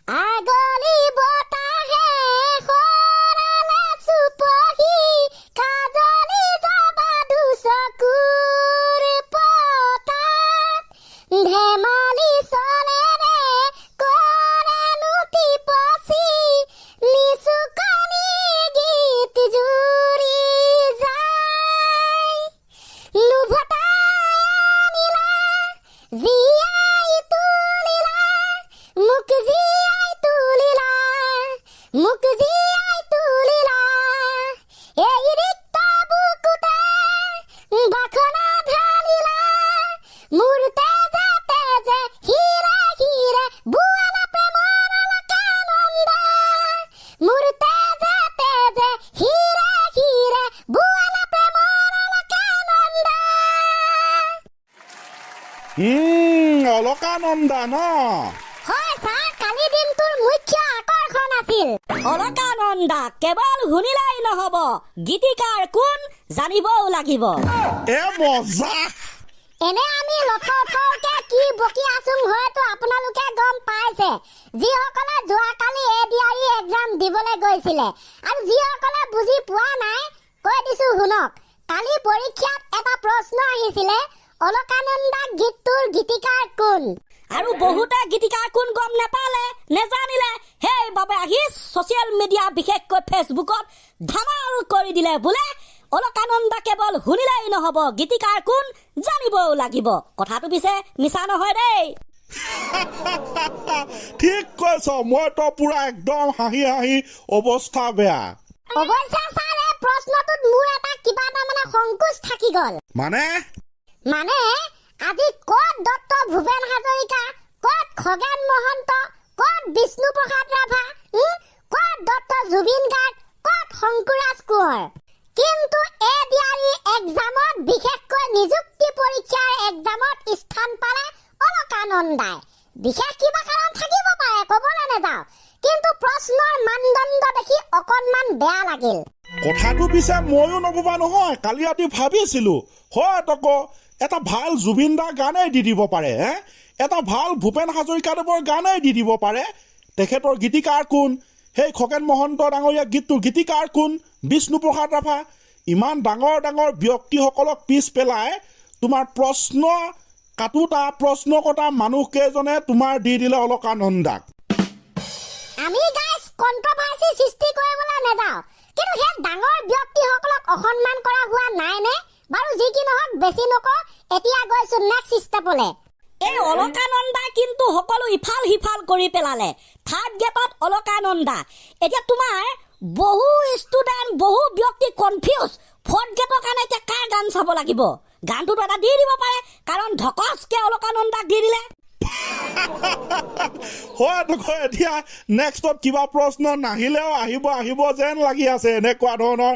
আগলি বতাহে সৰালে চুপহি কাজলি যাবাদু চকুৰ পতাত ধেমালি চলেৰে কৰেনো টিপচি নিচুকনি গীত জুৰি যায় লোভতাই আনিলা জীয়াই তুলিলা মোক জীয়াই তুলিলা মোক জীয়াই তুলিলা এই ৰিক্ত বুকুতে বাখনা ঢালিলা মোৰ তেজে তেজে হিৰে হিৰে বুৱালা প্ৰেমৰ অলকানন্দা মোৰ তেজে তেজে হিৰে হিৰে বুৱালা প্ৰেমৰ অলকানন্দা অলকানন্দা ন হয় ছাৰ কালি দিনটোৰ মুখ্য আকৰ্ষণ আছিল অলকানন্দা কেৱল শুনিলেই নহব গীতিকাৰ কোন জানিবও লাগিব এ মজা এনে আমি লথৰকে কি বকি আছো হয়তো আপোনালোকে গম পাইছে যিসকলে যোৱাকালি এডিআৰই এক্সাম দিবলৈ গৈছিলে আৰু যিসকলে বুজি পোৱা নাই কৈ দিছো শুনক কালি পৰীক্ষাত এটা প্ৰশ্ন আহিছিলে অলকানন্দা গীতটোৰ গীতিকাৰ কোন আৰু বহুতে গীতিকাৰ কোন গম নাপালে নেজানিলে সেইবাবে আহি ছচিয়েল মিডিয়া বিশেষকৈ ফেচবুকত ধামাল কৰি দিলে বোলে অলকানন্দা কেৱল শুনিলেই নহব গীতিকাৰ কোন জানিবও লাগিব কথাটো পিছে মিছা নহয় দেই ঠিক কৈছ মইতো পুৰা একদম হাঁহি হাঁহি অৱস্থা বেয়া অৱশ্যে ছাৰ এই প্ৰশ্নটোত মোৰ এটা কিবা এটা সংকোচ থাকি গ'ল মানে আজি ক'ত ডক্টৰ ভূপেন হাজৰিকা ক'ত খগেন মহন্ত ক'ত বিষ্ণু প্ৰসাদ ৰাভা ক'ত ডক্টৰ জুবিন গাৰ্গ ক'ত শংকুৰাজ কোঁৱৰ কিন্তু এডিআৰই এক্সামত বিশেষকৈ নিযুক্তি পৰীক্ষাৰ এক্সামত স্থান পালে অলকানন্দাই বিশেষ কিবা কাৰণ থাকিব পাৰে ক'বলৈ নাযাওঁ কিন্তু প্ৰশ্নৰ মানদণ্ড দেখি অকণমান বেয়া লাগিল কথাটো পিছে ময়ো নভবা নহয় কালি ৰাতি ভাবিছিলো হয় তক এটা ভাল জুবিন দাৰ গানেই দি দিব পাৰে এটা ভাল ভূপেন হাজৰিকাদেৱৰ গানেই দি দিব পাৰে তেখেতৰ গীতিকাৰ কোন সেই খগেন মহন্ত ডাঙৰীয়া গীতটোৰ গীতিকাৰ কোন বিষ্ণু প্ৰসাদ ৰাভা ইমান ডাঙৰ ডাঙৰ ব্যক্তিসকলক পিছ পেলাই তোমাৰ প্ৰশ্ন কটা মানুহকেইজনে তোমাৰ দি দিলে অলকানন্দাক আমি গাইজ কন্ট্ৰভাৰ্সি সৃষ্টি কৰিবলৈ নাযাওঁ কিন্তু সেই ডাঙৰ ব্যক্তিসকলক অসন্মান কৰা হোৱা নাই নে বাৰু যি কি নহওক বেছি নকওঁ এতিয়া গৈছো নেক্সট ষ্টেপলৈ এই অলকানন্দা কিন্তু সকলো ইফাল সিফাল কৰি পেলালে থাৰ্ড গেটত অলকানন্দা এতিয়া তোমাৰ বহু ষ্টুডেণ্ট বহু ব্যক্তি কনফিউজ ফৰ্থ গেটৰ কাৰণে এতিয়া কাৰ গান চাব লাগিব গানটোতো এটা দি দিব পাৰে কাৰণ ধকচকে অলকানন্দাক দি দিলে হয় এতিয়া নেক্সটত কিবা প্ৰশ্ন নাহিলেও আহিব যেন লাগি আছে এনেকুৱা ধৰণৰ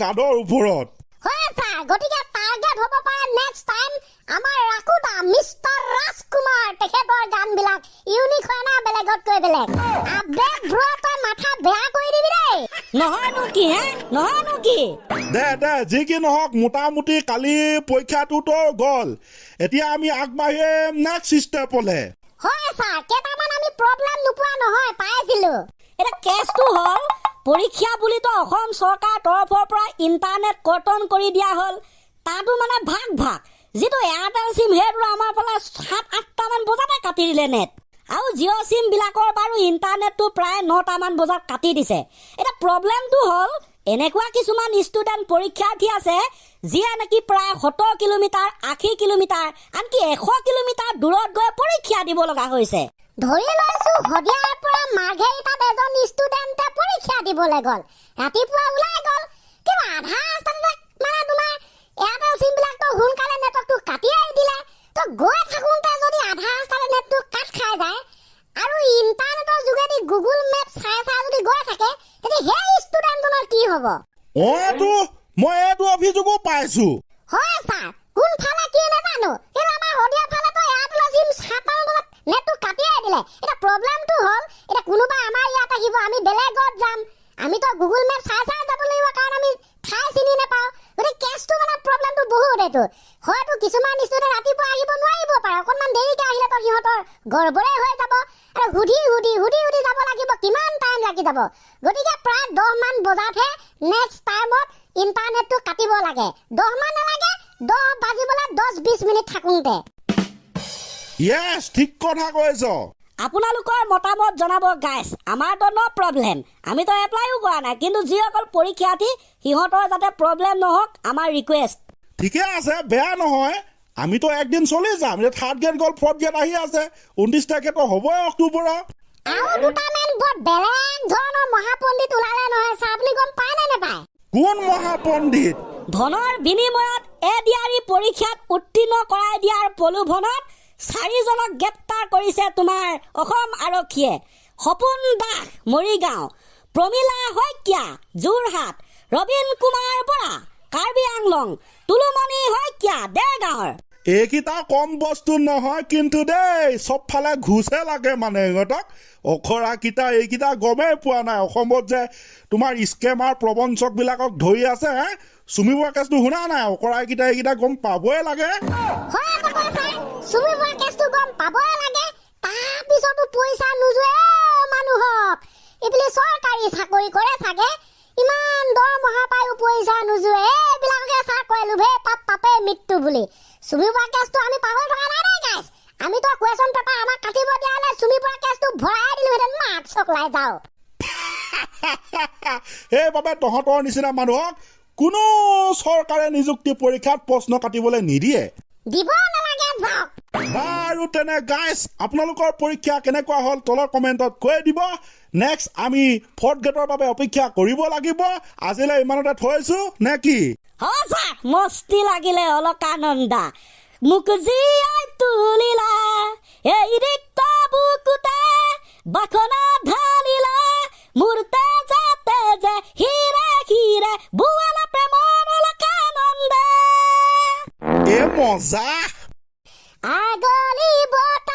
গানৰ ওপৰত হয় ছাৰ গতিকে টাৰ্গেট হ'ব পাৰে নেক্সট টাইম আমাৰ ৰাকুদা মিষ্টাৰ ৰাজকুমাৰ তেখেতৰ গানবিলাক ইউনিক হয় না বেলেগতকৈ বেলেগ আবেগ ব্ৰ তই মাথা বেয়া কৰি দিবি দেই নহয়নো কি দে যি কি নহওক মোটামুটি কালি পৰীক্ষাটোতো গ'ল এতিয়া আমি আগবাঢ়িম নেক্সট ষ্টেপলৈ হয় ছাৰ কেইটামান আমি প্ৰব্লেম নোপোৱা নহয় পাইছিলো এটা কেছটো হ'ল পৰীক্ষা বুলিতো অসম চৰকাৰৰ তৰফৰ পৰা ইণ্টাৰনেট কৰ্তন কৰি দিয়া হ'ল তাতো ভাগ যিটো এয়াৰটেল চিম সেইটো আমাৰ ফালে 7-8টামান বজাতে কাটি দিলে নেট আৰু জিঅ' চিম বিলাকৰ বাৰু ইণ্টাৰনেটটো প্ৰায় 9টামান বজাত কাটি দিছে এটা প্ৰব্লেমটো হ'ল এনেকুৱা কিছুমান ষ্টুডেণ্ট পৰীক্ষাৰ্থী আছে যিয়ে নেকি প্ৰায় 70 কিলোমিটাৰ 80 কিলোমিটাৰ আনকি 100 কিলোমিটাৰ দূৰত গৈ পৰীক্ষা দিব লগা হৈছে ধৰি লৈছো হদিয়াৰ পৰা মাৰ্ঘেৰিটাত এজন ষ্টুডেণ্টে পৰীক্ষা দিবলৈ গ'ল ৰাতিপুৱা ওলাই গ'ল কিন্তু আধা ৰাস্তাতে তোমাৰ এয়াৰটেল চিম বিলাকতো সোনকালে নেটৱৰ্কটো কাটিয়াই দিলে তো গৈ থাকোঁতে যদি আধা ৰাস্তাতে নেটটো কাট খাই যায় আৰু ইণ্টাৰনেটৰ যোগেদি গুগল মেপ চাই যদি গৈ থাকে তেতিয়া সেই ষ্টুডেণ্টজনৰ কি হ'ব মই এইটো অভিযোগো পাইছো হয় ছাৰ কোনফালে কি নাজানো কিন্তু আমাৰ হদিয়াৰ ফালেতো এয়াৰটেল চিম 7টামান বজাত নেটটো কাটিয়াই দিলে এটা প্ৰব্লেমটো হ'ল এটা কোনোবা আমাৰ ইয়াত আহিব আমি বেলেগত যাম আমিতো গুগল মেপ চাই যাব লাগিব কাৰণ আমি ঠাই চিনি নাপাওঁ একচুৱেলি কেছটো মানে প্ৰব্লেমটো বহুত এইটো হয়তো কিছুমান ষ্টুডেণ্ট ৰাতিপুৱা আহিব নোৱাৰিব পাৰে অকণমান দেৰিকৈ আহিলে তো সিহঁতৰ গড়বড়ে হৈ যাব আৰু সুধি যাব লাগিব কিমান টাইম লাগি যাব গতিকে প্ৰায় 10 মান বজাতহে নেক্সট টাইমত ইণ্টাৰনেটটো কাটিব লাগে 10 মান নালাগে 10 বাজিবলৈ 10-20 মিনিট থাকোঁতে য়েছ ঠিক কথা কৈছ আপোনালোকৰ মতামত জনাব গাইছ আমাৰতো ন প্ৰব্লেম আমিতো এপ্লাইও কৰা নাই কিন্তু যিসকল পৰীক্ষাৰ্থী সিহঁতৰ যাতে প্ৰব্লেম নহওক আমাৰ ৰিকুৱেষ্ট ঠিকে আছে বেয়া নহয় আমিতো একদিন চলি যাম এতিয়া 3rd গ্ৰেড গ'ল 4th গ্ৰেড আহি আছে 29 তাৰিখেতো হ'বই অক্টোবৰত আৰু দুটামান বৰ বেলেগ ধৰণৰ মহাপণ্ডিত ওলালে নহয় ছাৰ আপুনি গম পায় নে নাপায় কোন মহাপণ্ডিত ধনৰ বিনিময়ত এডিআৰই পৰীক্ষাত উত্তীৰ্ণ কৰাই দিয়াৰ প্ৰলোভনত 4জনক গ্ৰেপ্তাৰ কৰিছে তোমাৰ অসম আৰক্ষীয়ে সপোন দাস মৰিগাঁও প্ৰমীলা শইকীয়া যোৰহাট ৰবীন কুমাৰ বৰা কাৰ্বি আংলং তুলুমণি শইকীয়া দেৰগাঁৱৰ এইকেইটা কম বস্তু নহয় কিন্তু দেই চবফালে ঘুচে লাগে মানে ইহঁতক অখৰাকেইটা এইকেইটা গমেই পোৱা নাই অসমত যে তোমাৰ স্কেমাৰ প্ৰবঞ্চকবিলাকক ধৰি আছে চুমিবৰ কেছটো শুনা নাই অখৰাকেইটা এইকেইটা গম পাবই লাগে চুমিবৰ কেছটো গম পাবই লাগে তাৰপিছতো পইচা নোযোৱে মানুহক এইবুলি চৰকাৰী চাকৰি কৰে চাগে ইমান দৰমহা পায়ো পইচা নোযোৱে এইবিলাককে চাৰ কয় লোভে পাপে মৃত্যু বুলি চুমিবৰ কেছটো আমি পাহৰি থকা নাই দেই গাইছ আমিতো কুৱেশ্যন পেপাৰ আমাক কাটিব দিয়া হ'লে চুমিবৰ কেছটো ভৰাই দিলোহেঁতেন মাক চকলাই যাওঁ সেইবাবে তহঁতৰ নিচিনা মানুহক কোনো চৰকাৰে নিযুক্তি পৰীক্ষাত প্ৰশ্ন কাটিবলৈ নিদিয়ে দিব নালাগে যাওক বাৰু তেনে গাইছ আপোনালোকৰ পৰীক্ষা কেনেকুৱা হ'ল তলৰ কমেণ্টত কৈ দিব নেক্সট আমি 4th গ্ৰেডৰ বাবে অপেক্ষা কৰিব লাগিব আজিলৈ ইমানতে থৈছো নে কি সঁচা মস্তি লাগিলে অলকানন্দা মোক জীয়াই তুলিলা এই ৰিক্ত বুকুতে বাখনা ঢালিলা মোৰ তেজে তেজে হিৰে হিৰে বুৱালা প্ৰেমৰ অলকানন্দা এ মজা আগলি বত